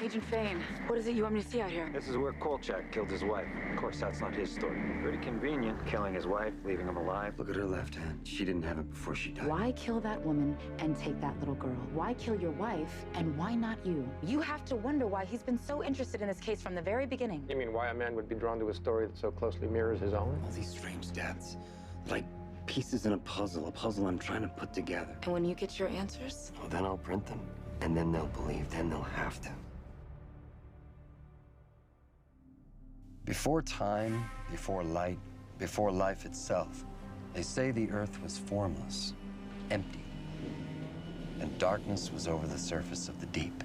Agent Fain, what is it you want me to see out here? This is where Kolchak killed his wife. Of course, that's not his story. Pretty convenient, killing his wife, leaving him alive. Look at her left hand. She didn't have it before she died. Why kill that woman and take that little girl? Why kill your wife and why not you? You have to wonder why he's been so interested in this case from the very beginning. You mean why a man would be drawn to a story that so closely mirrors his own? All these strange deaths. Like pieces in a puzzle I'm trying to put together. And when you get your answers? Well, then I'll print them. And then they'll believe. Then they'll have to. Before time, before light, before life itself, they say the earth was formless, empty, and darkness was over the surface of the deep.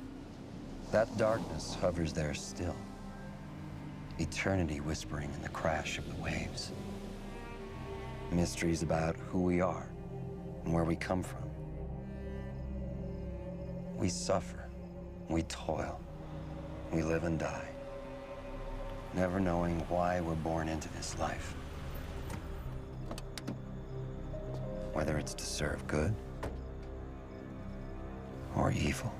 That darkness hovers there still, eternity whispering in the crash of the waves. Mysteries about who we are and where we come from. We suffer, we toil, we live and die, never knowing why we're born into this life. Whether it's to serve good or evil.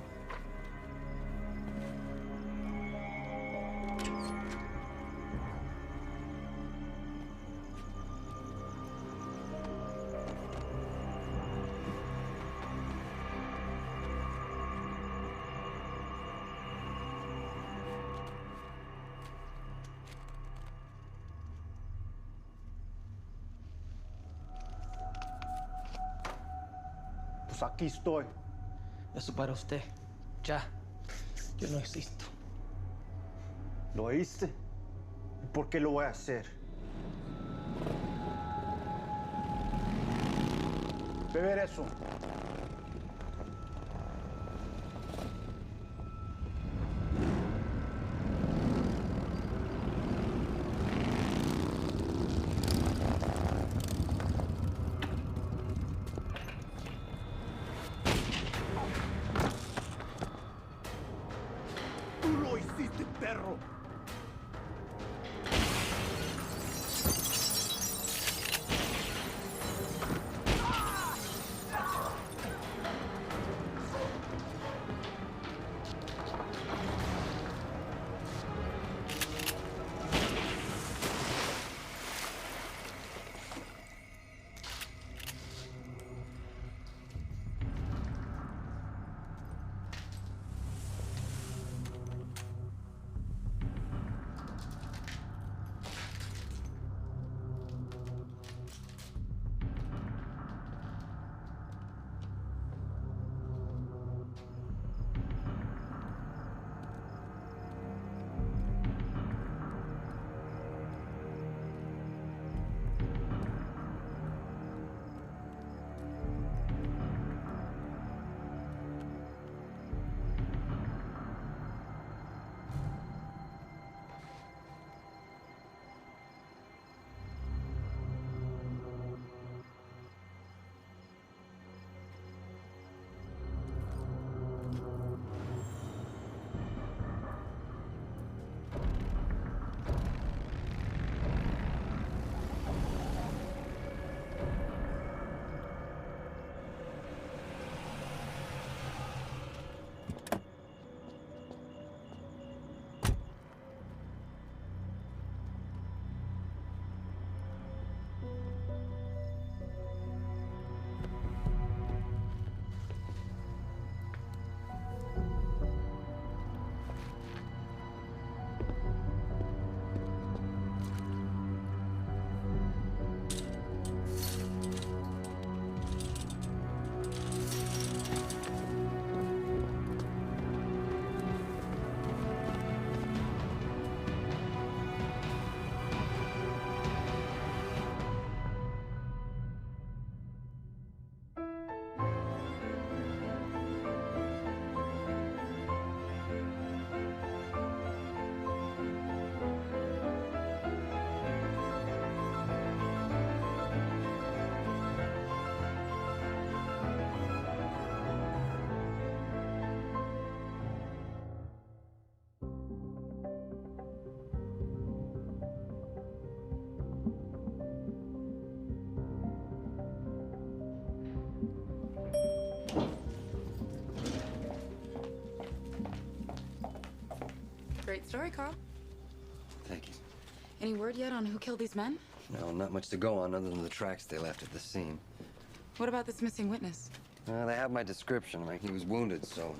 Pues aquí estoy. Eso para usted. Ya. Yo no existo. ¿Lo oíste? ¿Y por qué lo voy a hacer? Beber eso. ¡Tú lo hiciste, perro! Great story, Carl. Thank you. Any word yet on who killed these men? No, not much to go on other than the tracks they left at the scene. What about this missing witness? They have my description. I mean, he was wounded, so...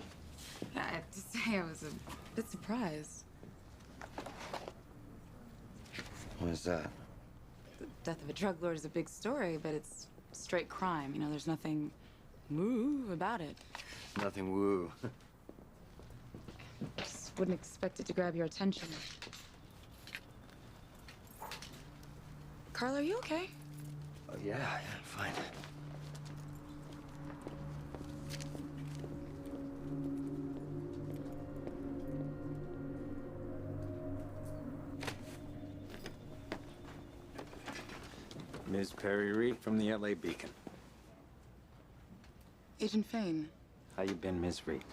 I have to say, I was a bit surprised. What is that? The death of a drug lord is a big story, but it's straight crime. You know, there's nothing woo about it. Nothing woo. Just wouldn't expect it to grab your attention. Carl, are you okay? Oh, yeah, fine. Ms. Perry Reed from the LA Beacon. Agent Fain. How you been, Ms. Reed?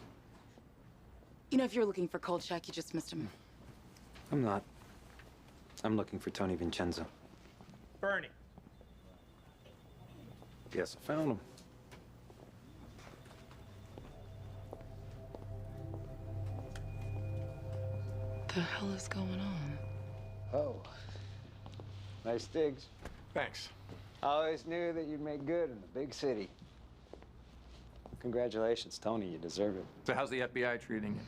You know, if you're looking for Kolchak, you just missed him. I'm not. I'm looking for Tony Vincenzo. Bernie. Yes, I found him. The hell is going on? Oh. Nice digs. Thanks. I always knew that you'd make good in the big city. Congratulations, Tony. You deserve it. So how's the FBI treating you?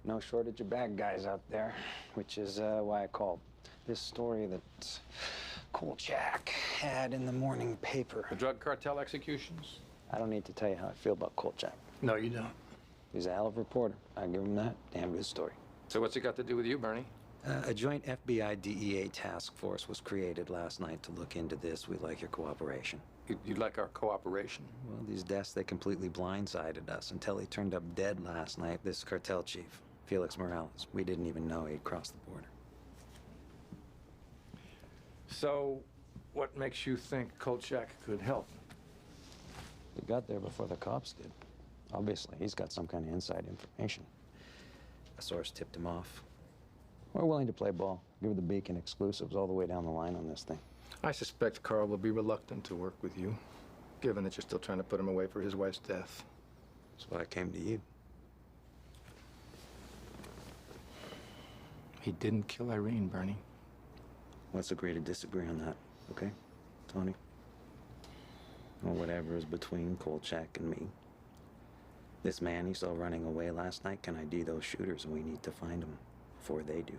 No shortage of bad guys out there, which is why I called. This story that Kolchak had in the morning paper. The drug cartel executions? I don't need to tell you how I feel about Kolchak. No, you don't. He's a hell of a reporter. I give him that. Damn good story. So what's it got to do with you, Bernie? A joint FBI-DEA task force was created last night to look into this. We'd like your cooperation. You'd like our cooperation? Well, these deaths, they completely blindsided us until he turned up dead last night, this cartel chief, Felix Morales. We didn't even know he'd crossed the border. So, what makes you think Kolchak could help? He got there before the cops did. Obviously, he's got some kind of inside information. A source tipped him off. We're willing to play ball. Give the Beacon exclusives all the way down the line on this thing. I suspect Carl will be reluctant to work with you, given that you're still trying to put him away for his wife's death. That's why I came to you. He didn't kill Irene, Bernie. Let's agree to disagree on that, okay, Tony? Or whatever is between Kolchak and me. This man you saw running away last night can ID those shooters, and we need to find them before they do.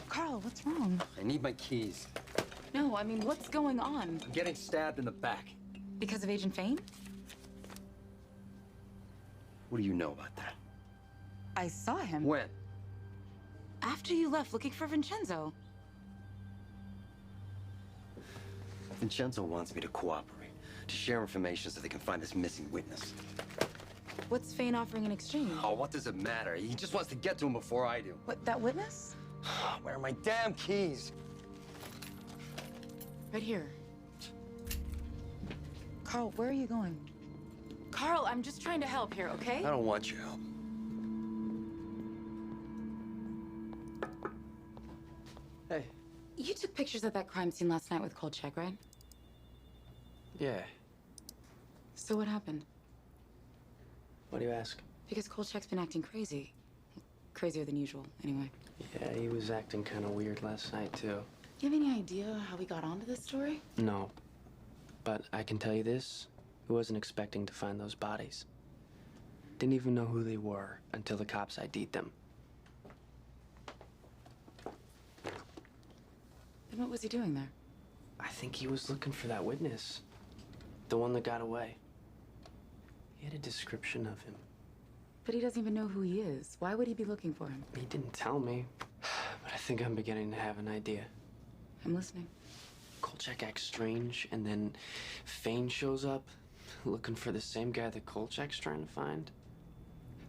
Carl, what's wrong? I need my keys. No, I mean, what's going on? I'm getting stabbed in the back. Because of Agent Fain? What do you know about that? I saw him. When? After you left looking for Vincenzo. Vincenzo wants me to cooperate, to share information so they can find this missing witness. What's Fain offering in exchange? Oh, what does it matter? He just wants to get to him before I do. What, that witness? Where are my damn keys? Right here. Carl, where are you going? Carl, I'm just trying to help here, okay? I don't want your help. Hey. You took pictures of that crime scene last night with Kolchak, right? Yeah. So what happened? What do you ask? Because Kolchak's been acting crazy. Crazier than usual, anyway. Yeah, he was acting kind of weird last night, too. You have any idea how we got onto this story? No. But I can tell you this. He wasn't expecting to find those bodies. Didn't even know who they were until the cops ID'd them. Then what was he doing there? I think he was looking for that witness. The one that got away. He had a description of him. But he doesn't even know who he is. Why would he be looking for him? He didn't tell me. But I think I'm beginning to have an idea. I'm listening. Kolchak acts strange, and then Fain shows up, looking for the same guy that Kolchak's trying to find.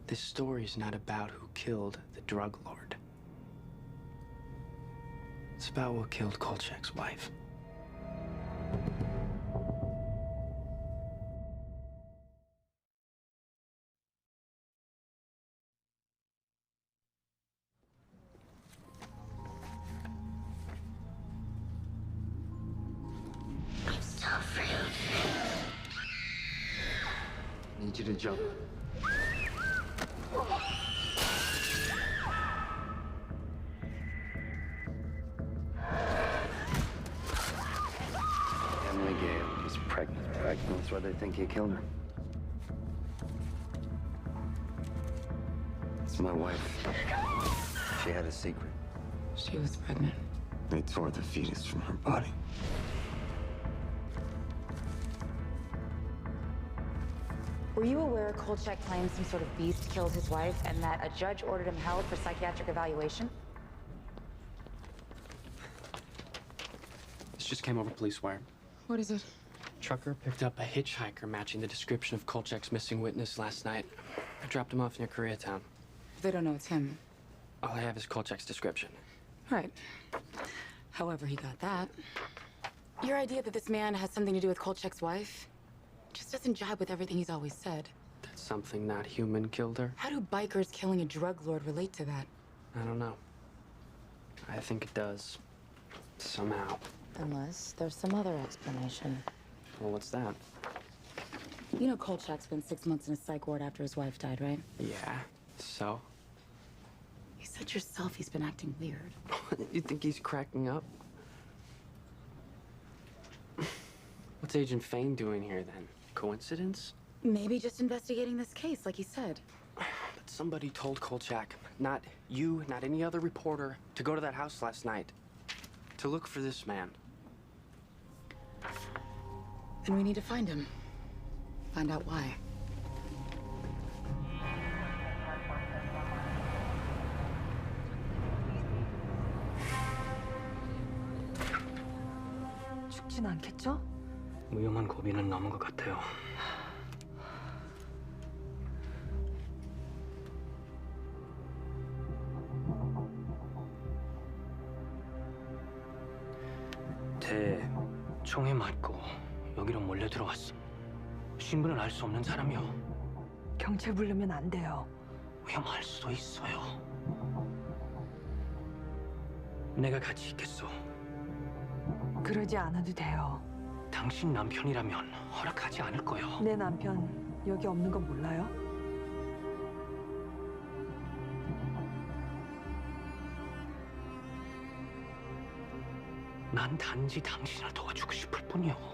This story's not about who killed the drug lord. It's about what killed Kolchak's wife. I need you to jump. Emily Gale is pregnant. That's why they think he killed her. It's my wife. She had a secret. She was pregnant. They tore the fetus from her body. Were you aware Kolchak claims some sort of beast killed his wife and that a judge ordered him held for psychiatric evaluation? This just came over police wire. What is it? Trucker picked up a hitchhiker matching the description of Kolchak's missing witness last night. I dropped him off near Koreatown. They don't know it's him. All I have is Kolchak's description. Right. However he got that. Your idea that this man has something to do with Kolchak's wife just doesn't jibe with everything he's always said. That something not human killed her? How do bikers killing a drug lord relate to that? I don't know. I think it does. Somehow. Unless there's some other explanation. Well, what's that? You know Kolchak spent 6 months in a psych ward after his wife died, right? Yeah, so? You said yourself he's been acting weird. You think he's cracking up? What's Agent Fain doing here, then? Coincidence? Maybe just investigating this case, like he said. But somebody told Kolchak, not you, not any other reporter, to go to that house last night. To look for this man. Then we need to find him. Find out why. 죽진 않겠죠? 위험한 고비는 넘은 것 같아요. 대 총에 맞고 여기로 몰려 들어왔어. 신분을 알 수 없는 사람이요. 경찰 부르면 안 돼요. 위험할 수도 있어요. 내가 같이 있겠어. 그러지 않아도 돼요. 당신 남편이라면 허락하지 않을 거요. 내 남편 여기 없는 거 몰라요? 난 단지 당신을 도와주고 싶을 뿐이요.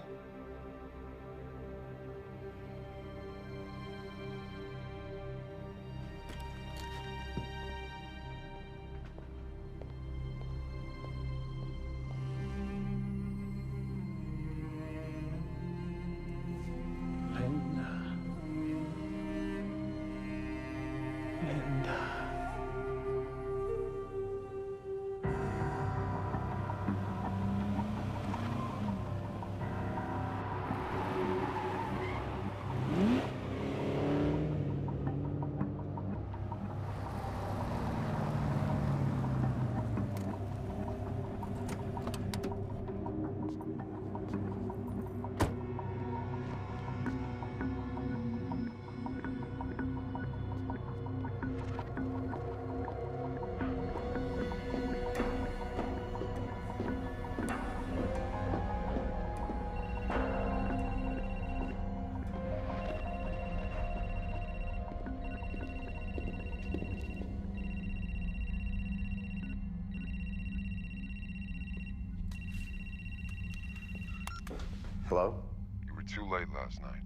too late last night.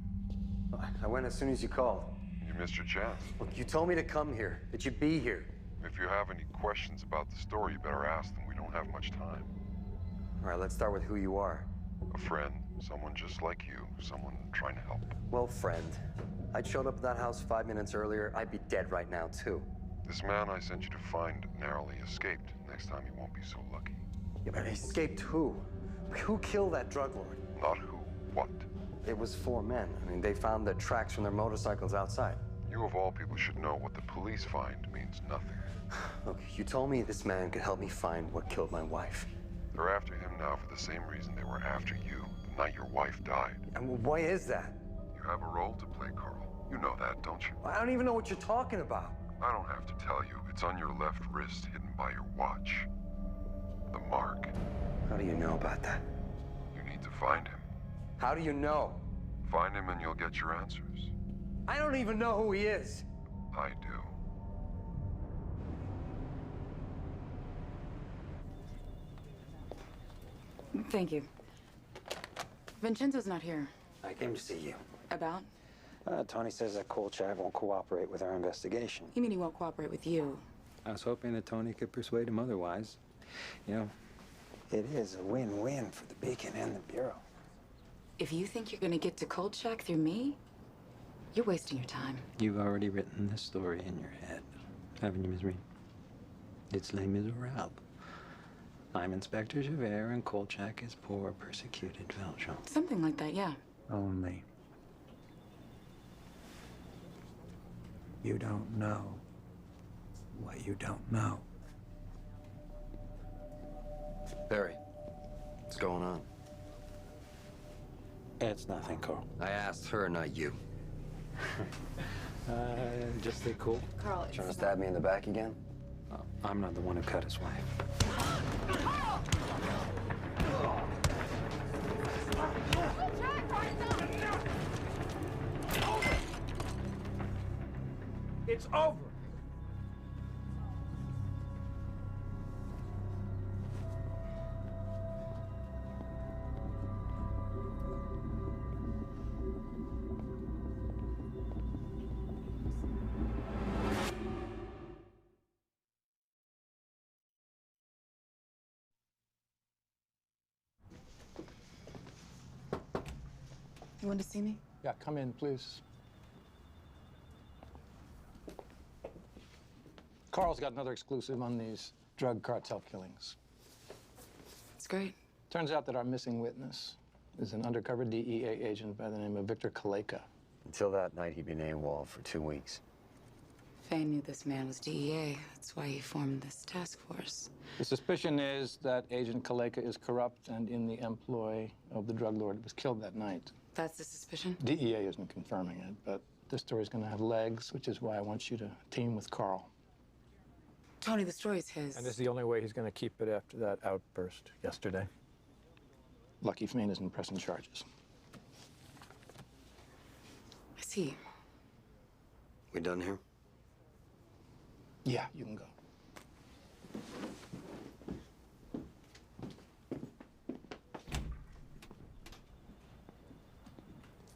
I went as soon as you called. You missed your chance. Look, you told me to come here, that you'd be here. If you have any questions about the story, you better ask them. We don't have much time. All right, let's start with who you are. A friend, someone just like you, someone trying to help. Well, friend, I'd showed up at that house 5 minutes earlier. I'd be dead right now, too. This man I sent you to find narrowly escaped. Next time you won't be so lucky. Yeah, but escaped who? Who killed that drug lord? Not who, what? It was 4 men. I mean, they found the tracks from their motorcycles outside. You of all people should know what the police find means nothing. Look, you told me this man could help me find what killed my wife. They're after him now for the same reason they were after you the night your wife died. And why is that? You have a role to play, Carl. You know that, don't you? I don't even know what you're talking about. I don't have to tell you. It's on your left wrist, hidden by your watch. The mark. How do you know about that? You need to find him. How do you know? Find him and you'll get your answers. I don't even know who he is. I do. Thank you. Vincenzo's not here. I came to see you. About? Tony says that Kolchak won't cooperate with our investigation. You mean he won't cooperate with you? I was hoping that Tony could persuade him otherwise. You know, it is a win-win for the Beacon and the Bureau. If you think you're gonna get to Kolchak through me, you're wasting your time. You've already written this story in your head, haven't you, Miss Irene? It's Les Miserables. I'm Inspector Javert, and Kolchak is poor, persecuted Valjean. Something like that, yeah. Only. You don't know what you don't know. Barry, what's going on? It's nothing, Carl. I asked her, not you. Just stay cool. Carl, Trying to stab me in the back again? I'm not the one who cut his wife. It's over. You want to see me? Yeah, come in, please. Carl's got another exclusive on these drug cartel killings. It's great. Turns out that our missing witness is an undercover DEA agent by the name of Victor Kolchak. Until that night, he'd been AWOL for 2 weeks. Fain knew this man was DEA. That's why he formed this task force. The suspicion is that Agent Kolchak is corrupt and in the employ of the drug lord who was killed that night. That's the suspicion? DEA isn't confirming it, but this story's gonna have legs, which is why I want you to team with Carl. Tony, the story's his. And this is the only way he's going to keep it after that outburst yesterday. Lucky Fain isn't pressing charges. I see. We done here? Yeah, you can go.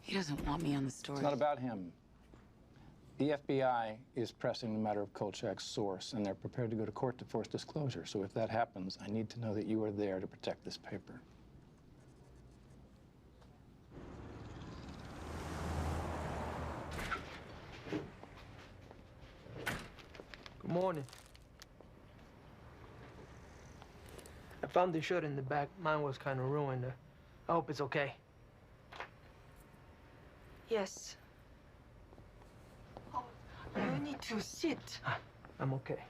He doesn't want me on the story. It's not about him. The FBI is pressing the matter of Kolchak's source, and they're prepared to go to court to force disclosure. So if that happens, I need to know that you are there to protect this paper. Good morning. I found the shirt in the back. Mine was kind of ruined. I hope it's okay. Yes. You need to sit. I'm okay.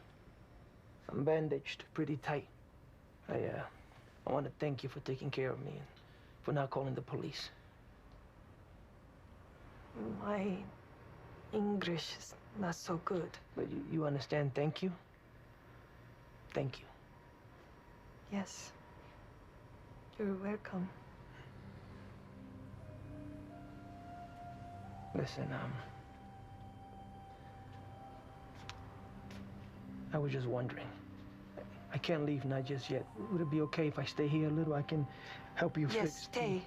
I'm bandaged pretty tight. I want to thank you for taking care of me and for not calling the police. My English is not so good. But you understand thank you? Thank you. Yes. You're welcome. Listen, I was just wondering. I can't leave, not just yet. Would it be okay if I stay here a little? I can help you Yes, fix... stay.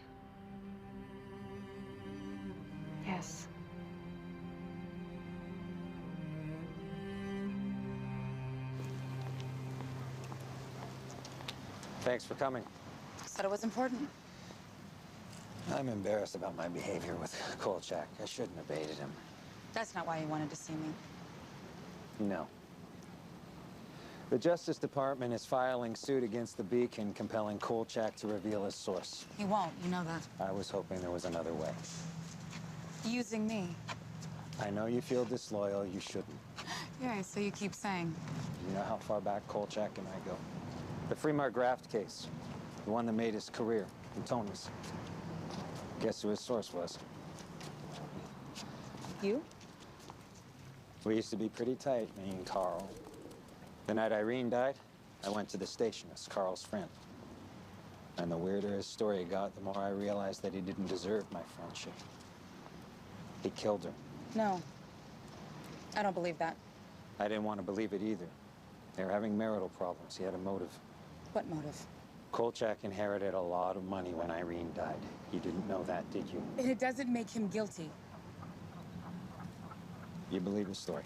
Thanks for coming. Said it was important. I'm embarrassed about my behavior with Kolchak. I shouldn't have baited him. That's not why you wanted to see me. No. The Justice Department is filing suit against the Beacon, compelling Kolchak to reveal his source. He won't, you know that. I was hoping there was another way. Using me. I know you feel disloyal. You shouldn't. Yeah, so you keep saying. You know how far back Kolchak and I go? The Fremar graft case. The one that made his career in Tony's. Guess who his source was? You? We used to be pretty tight, me and Carl. The night Irene died, I went to the station as Carl's friend. And the weirder his story got, the more I realized that he didn't deserve my friendship. He killed her. No. I don't believe that. I didn't want to believe it either. They were having marital problems. He had a motive. What motive? Kolchak inherited a lot of money when Irene died. You didn't know that, did you? And it doesn't make him guilty. You believe his story?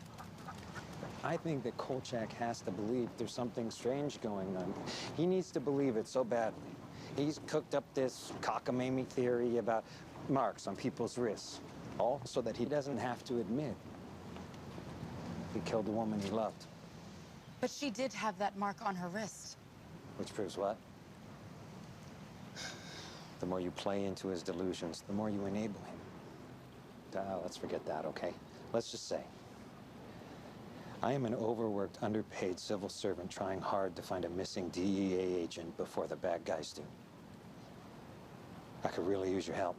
I think that Kolchak has to believe there's something strange going on. He needs to believe it so badly. He's cooked up this cockamamie theory about marks on people's wrists, all so that he doesn't have to admit he killed the woman he loved. But she did have that mark on her wrist. Which proves what? The more you play into his delusions, the more you enable him. Let's forget that, okay? Let's just say, I am an overworked, underpaid civil servant trying hard to find a missing DEA agent before the bad guys do. I could really use your help.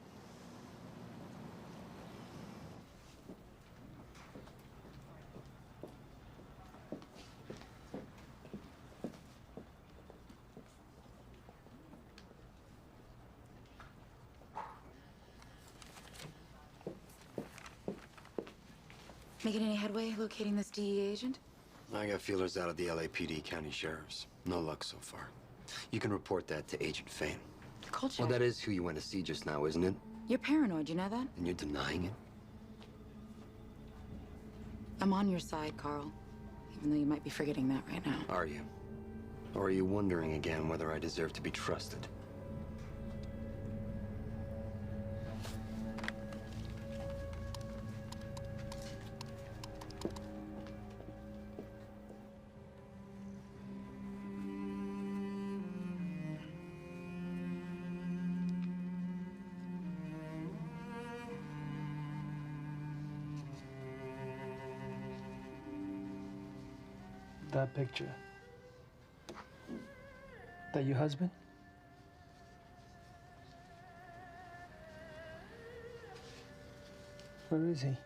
Making any headway locating this DEA agent? I got feelers out of the LAPD county sheriffs. No luck so far. You can report that to Agent Fain. Kolchak. Well, that is who you went to see just now, isn't it? You're paranoid, you know that? And you're denying it? I'm on your side, Carl. Even though you might be forgetting that right now. Are you? Or are you wondering again whether I deserve to be trusted? That picture. That your husband? Where is he?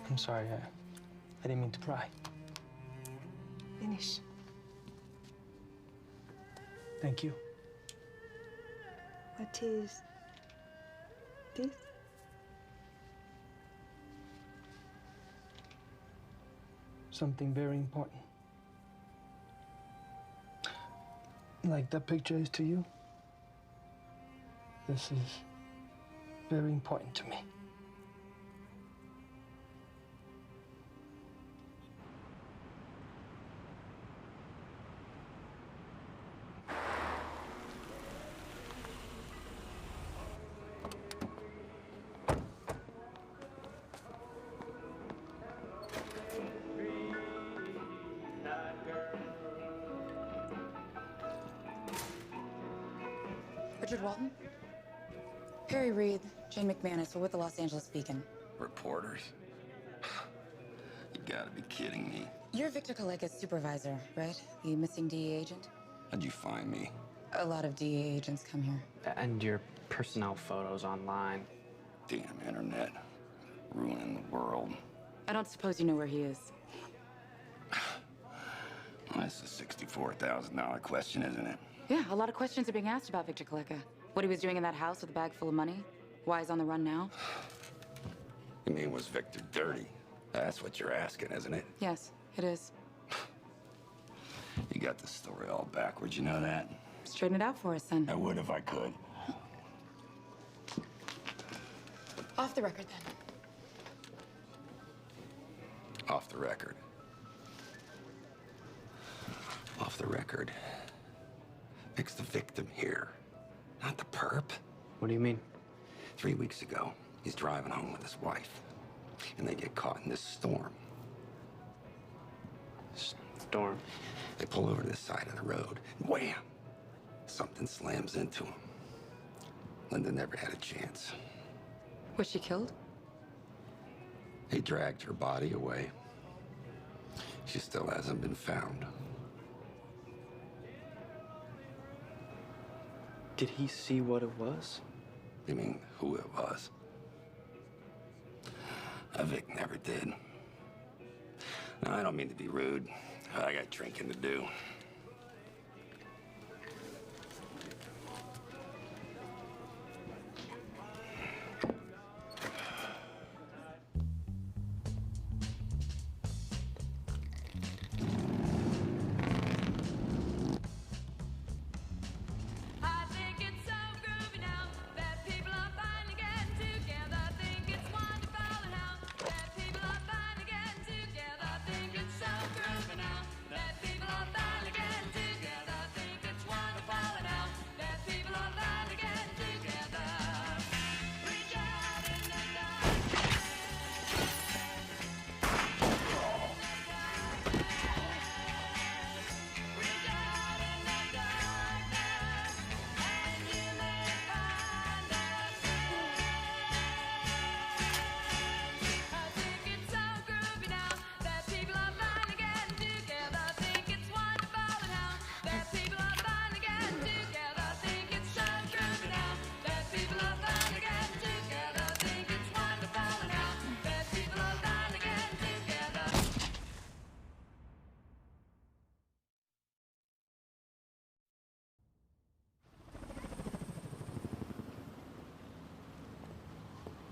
I'm sorry, I didn't mean to pry. Finish. Thank you. What is this? Something very important. Like that picture is to you, this is very important to me. Richard Walton? Perry Reed, Jane McManus, we're with the Los Angeles Beacon. Reporters? You gotta be kidding me. You're Victor Kolchak's supervisor, right? The missing DEA agent? How'd you find me? A lot of DEA agents come here. And your personnel photos online. Damn internet. Ruining the world. I don't suppose you know where he is. Well, that's a $64,000 question, isn't it? Yeah, a lot of questions are being asked about Victor Kolchak. What he was doing in that house with a bag full of money. Why he's on the run now. You mean, was Victor dirty? That's what you're asking, isn't it? Yes, it is. You got the story all backwards, you know that? Straighten it out for us, then. I would if I could. Off the record, then. Off the record. Off the record. Vic's the victim here, not the perp. What do you mean? 3 weeks ago, he's driving home with his wife, and they get caught in this storm. Storm? They pull over to the side of the road, and wham! Something slams into him. Linda never had a chance. Was she killed? They dragged her body away. She still hasn't been found. Did he see what it was? You mean who it was? Vic never did. No, I don't mean to be rude. I got drinking to do.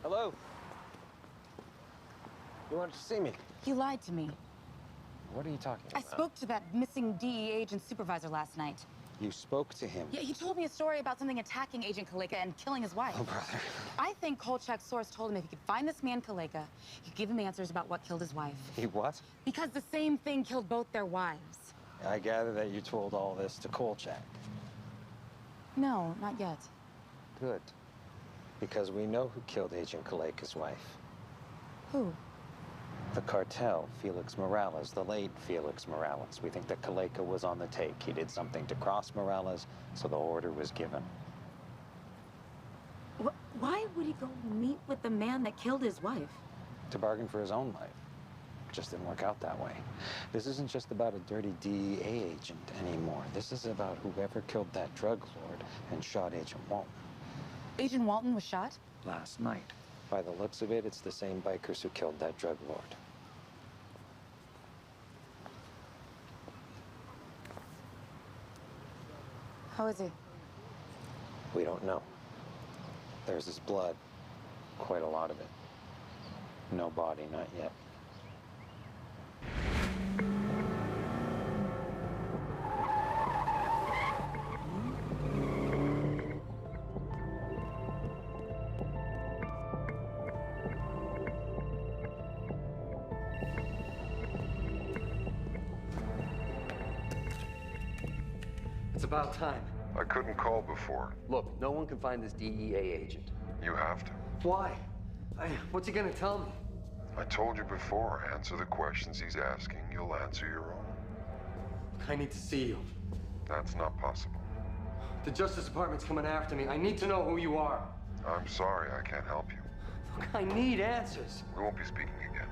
Hello? You wanted to see me? You lied to me. What are you talking I about? spoke to that missing DEA agent supervisor last night. You spoke to him. Yeah, he told me a story about something attacking Agent Kolchak and killing his wife. Oh, brother. I think Kolchak's source told him if he could find this man Kolchak, he could give him answers about what killed his wife. He what? Because the same thing killed both their wives. I gather that you told all this to Kolchak. No, not yet. Good. Because we know who killed Agent Kolchak's wife. Who? The cartel, Felix Morales, the late Felix Morales. We think that Kolchak was on the take. He did something to cross Morales, so the order was given. Why would he go meet with the man that killed his wife? To bargain for his own life. Just didn't work out that way. This isn't just about a dirty DEA agent anymore. This is about whoever killed that drug lord and shot Agent Walton. Agent Walton was shot? Last night. By the looks of it, it's the same bikers who killed that drug lord. How is he? We don't know. There's his blood. Quite a lot of it. No body, not yet. It's about time. I couldn't call before. Look, no one can find this DEA agent. You have to. Why? What's he gonna tell me? I told you before, answer the questions he's asking. You'll answer your own. I need to see you. That's not possible. The Justice Department's coming after me. I need to know who you are. I'm sorry, I can't help you. Look, I need answers. We won't be speaking again.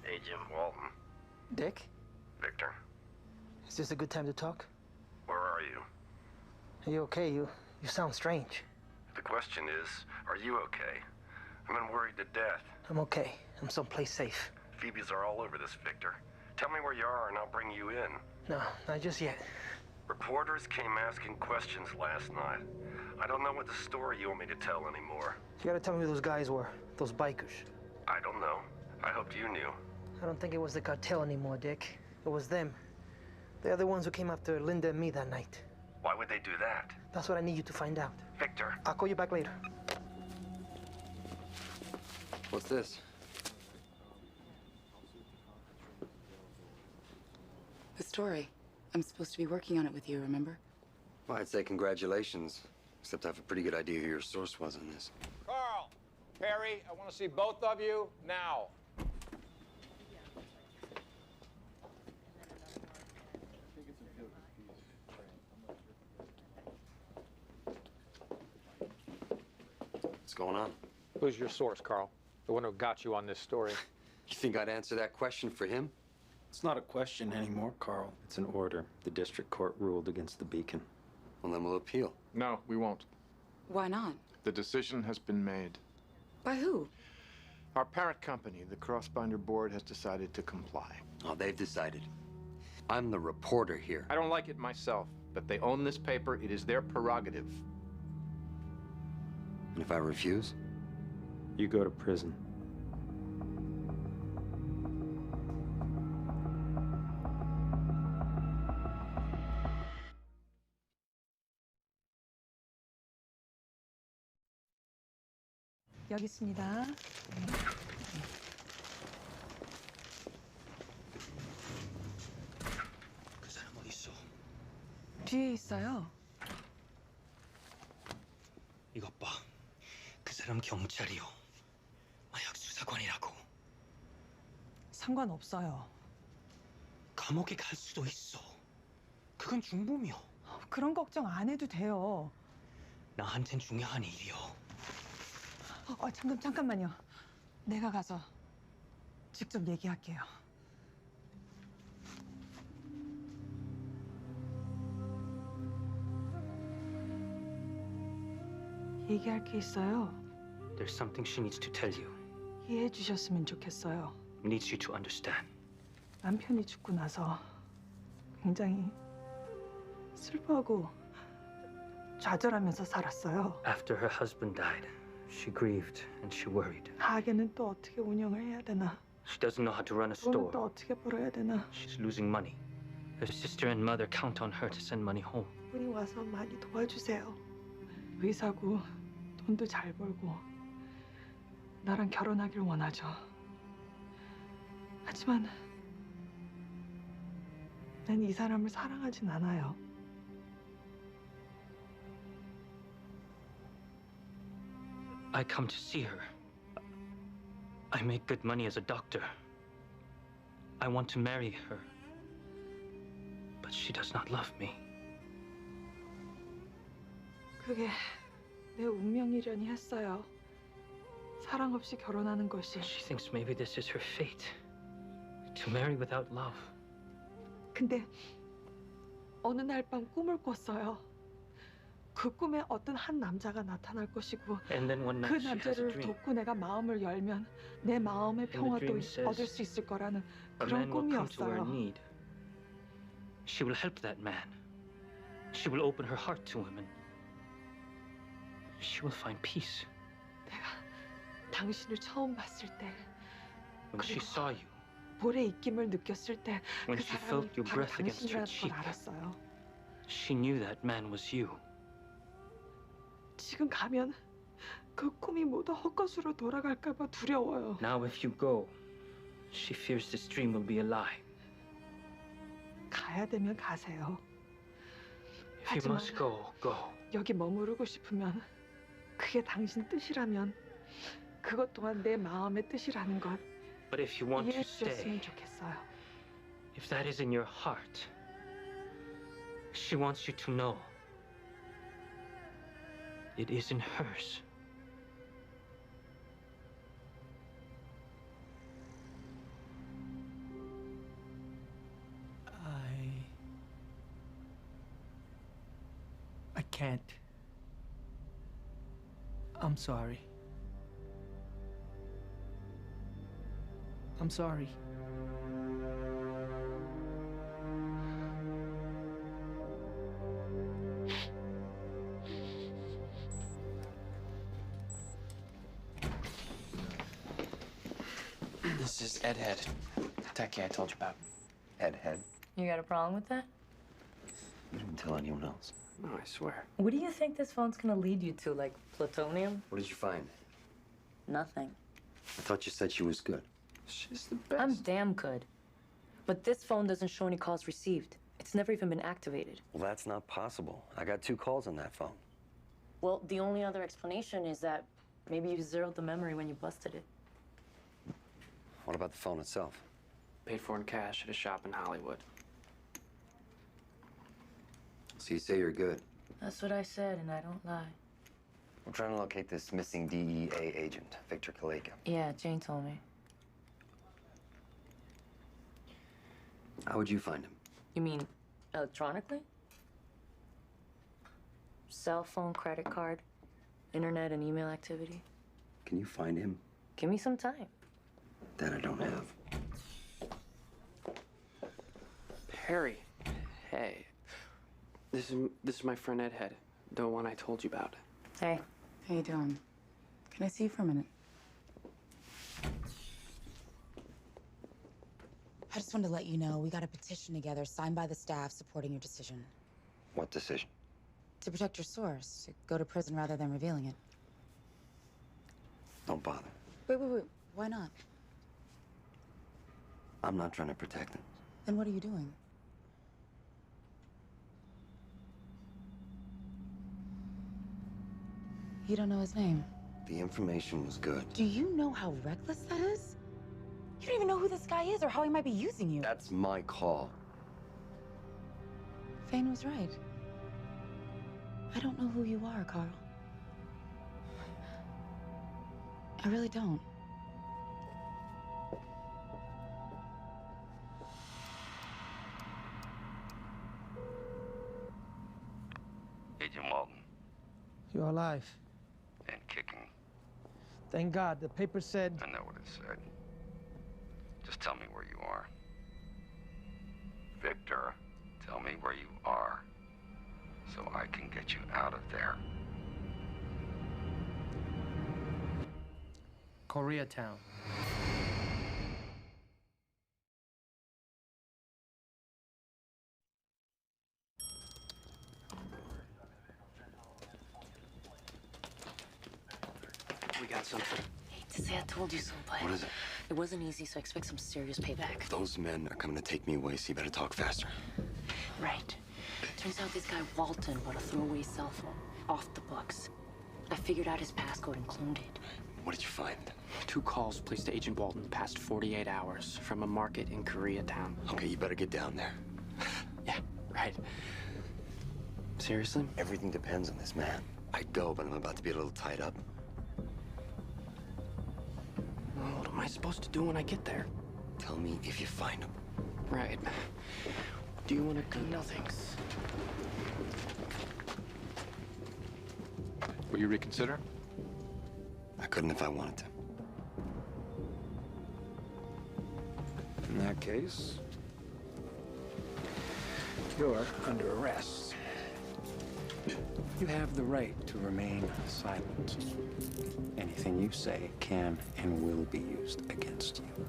Agent Walton. Dick, Victor, is this a good time to talk? where are you? Are you okay? You sound strange. The question is, are you okay? I've been worried to death. I'm okay. I'm someplace safe. Phoebes are all over this, Victor. Tell me where you are and I'll bring you in. No, not just yet. Reporters came asking questions last night. I don't know what the story you want me to tell anymore. You gotta tell me who those guys were. Those bikers. I don't know. I hoped you knew. I don't think it was the cartel anymore, Dick. It was them. They're the ones who came after Linda and me that night. Why would they do that? That's what I need you to find out. Victor. I'll call you back later. What's this? The story. I'm supposed to be working on it with you, remember? Well, I'd say congratulations. Except I have a pretty good idea who your source was on this. Carl, Perry, I want to see both of you now. What's going on? Who's your source, Carl? The one who got you on this story? You think I'd answer that question for him? It's not a question anymore, Carl. It's an order. The district court ruled against the Beacon. Well, then we'll appeal. No, we won't. Why not? The decision has been made. By who? Our parent company, the Crossbinder Board, has decided to comply. Oh, they've decided. I'm the reporter here. I don't like it myself, but they own this paper. It is their prerogative. And if I refuse? You go to prison. 여기 있습니다. 그 사람 어디 있어? 뒤에 있어요. 이것 봐. 그 사람 경찰이요. 마약 수사관이라고. 상관없어요. 감옥에 갈 수도 있어. 그건 중범이요. 그런 걱정 안 해도 돼요. 나한텐 중요한 일이요. 잠깐만요. 내가 가서 직접 얘기할게요. 얘기할 게 있어요. There's something she needs to tell you. 이해해 주셨으면 좋겠어요. Needs you to understand. 남편이 죽고 나서 굉장히 슬퍼하고 좌절하면서 살았어요. After her husband died, she grieved and she worried. 가게는 또 어떻게 운영을 해야 되나? She doesn't know how to run a 돈은 store. 또 어떻게 벌어야 되나? She's losing money. Her sister and mother count on her to send money home. 분이 와서 많이 도와주세요. 의사고 돈도 잘 벌고 나랑 결혼하길 원하죠. 하지만 난 이 사람을 사랑하진 않아요. I come to see her. I make good money as a doctor. I want to marry her. But she does not love me. 그게 내 운명이려니 했어요. 사랑 없이 결혼하는 것이. She thinks maybe this is her fate. To marry without love. 근데 어느 날 밤 꿈을 꿨어요. 그 꿈에 어떤 한 남자가 나타날 것이고 And then one 그 night she has a 남자를 dream. 돕고 내가 마음을 열면 내 마음의 평화도 dream says 얻을 수 있을 거라는 A 그런 man will come to her 꿈이었어요. need. She will help that man. She will open her heart to him and she will find peace. 내가 당신을 처음 봤을 때 When she 그리고 saw you, 볼의 입김을 느꼈을 때 그 when she 사람이 felt your 바로 breath against her 당신이라는 cheek, 걸 알았어요. she knew that man was you. 지금 가면 그 꿈이 모두 헛것으로 돌아갈까 봐 두려워요. Now if you go, she fears this dream will be a lie. 가야 되면 가세요. If you must go, go. 여기 머무르고 싶으면 그게 당신 뜻이라면 그것 또한 내 마음의 뜻이라는 것 But if you want to 이해해 stay, 주셨으면 좋겠어요. if that is in your heart, she wants you to know it isn't hers. I can't. I'm sorry. I'm sorry. This is Ed Head, the techie I told you about. Ed Head? You got a problem with that? You didn't tell anyone else. No, I swear. What do you think this phone's gonna lead you to, like plutonium? What did you find? Nothing. I thought you said she was good. She's the best. I'm damn good. But this phone doesn't show any calls received. It's never even been activated. Well, that's not possible. I got 2 calls on that phone. Well, the only other explanation is that maybe you zeroed the memory when you busted it. What about the phone itself? Paid for in cash at a shop in Hollywood. So you say you're good. That's what I said, and I don't lie. We're trying to locate this missing DEA agent, Victor Kolchak. Yeah, Jane told me. How would you find him? You mean electronically? Cell phone, credit card, internet and email activity. Can you find him? Give me some time. That I don't have. Harry, hey. This is my friend Ed Head, the one I told you about. Hey. How you doing? Can I see you for a minute? I just wanted to let you know we got a petition together signed by the staff supporting your decision. What decision? To protect your source, to go to prison rather than revealing it. Don't bother. Wait. Why not? I'm not trying to protect him. Then what are you doing? You don't know his name. The information was good. Do you know how reckless that is? You don't even know who this guy is or how he might be using you. That's my call. Fain was right. I don't know who you are, Carl. I really don't. Agent Walton. You're alive. And kicking. Thank God. The paper said... I know what it said. Just tell me where you are. Victor, tell me where you are, so I can get you out of there. Koreatown. We got something. Hate to say I told you so, but What is it? it wasn't easy, so I expect some serious payback. Those men are coming to take me away, so you better talk faster. Right. Turns out this guy Walton bought a throwaway cell phone off the books. I figured out his passcode and cloned it. What did you find? 2 calls placed to Agent Walton past 48 hours from a market in Koreatown. Okay, you better get down there. Yeah, right. Seriously? Everything depends on this man. I'd go, but I'm about to be a little tied up. Well, what am I supposed to do when I get there? Tell me if you find him. Right. Do you want to go? No, thanks. Will you reconsider? I couldn't if I wanted to. In that case, You're under arrest. You have the right to remain silent. Anything you say can and will be used against you.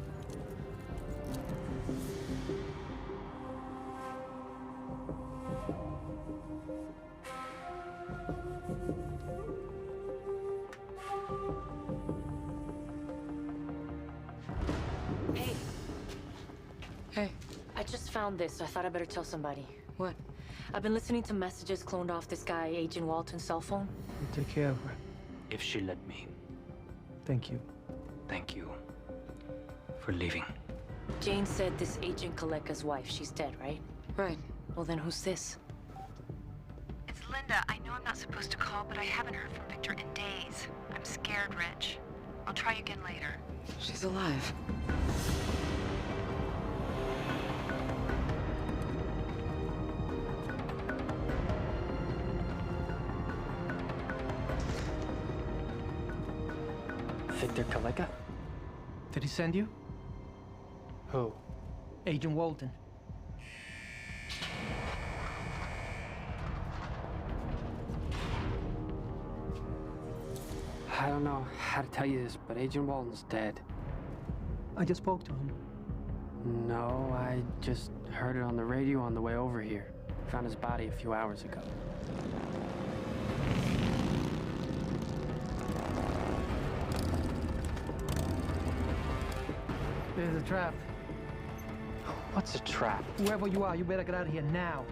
Hey. Hey. I just found this, so I thought I better tell somebody. What? I've been listening to messages cloned off this guy, Agent Walton's cell phone. You take care of her. If she let me, Thank you. thank you for leaving. Jane said this Agent Kolchak's wife. She's dead, right? Right. Well, then who's this? It's Linda. I know I'm not supposed to call, but I haven't heard from Victor in days. I'm scared, Rich. I'll try again later. She's alive. Victor Kolchak? Did he send you? Who? Agent Walton. I don't know how to tell you this, but Agent Walton's dead. I just spoke to him. No, I just heard it on the radio on the way over here. Found his body a few hours ago. There's a trap. What's a trap? Whoever you are, you better get out of here now.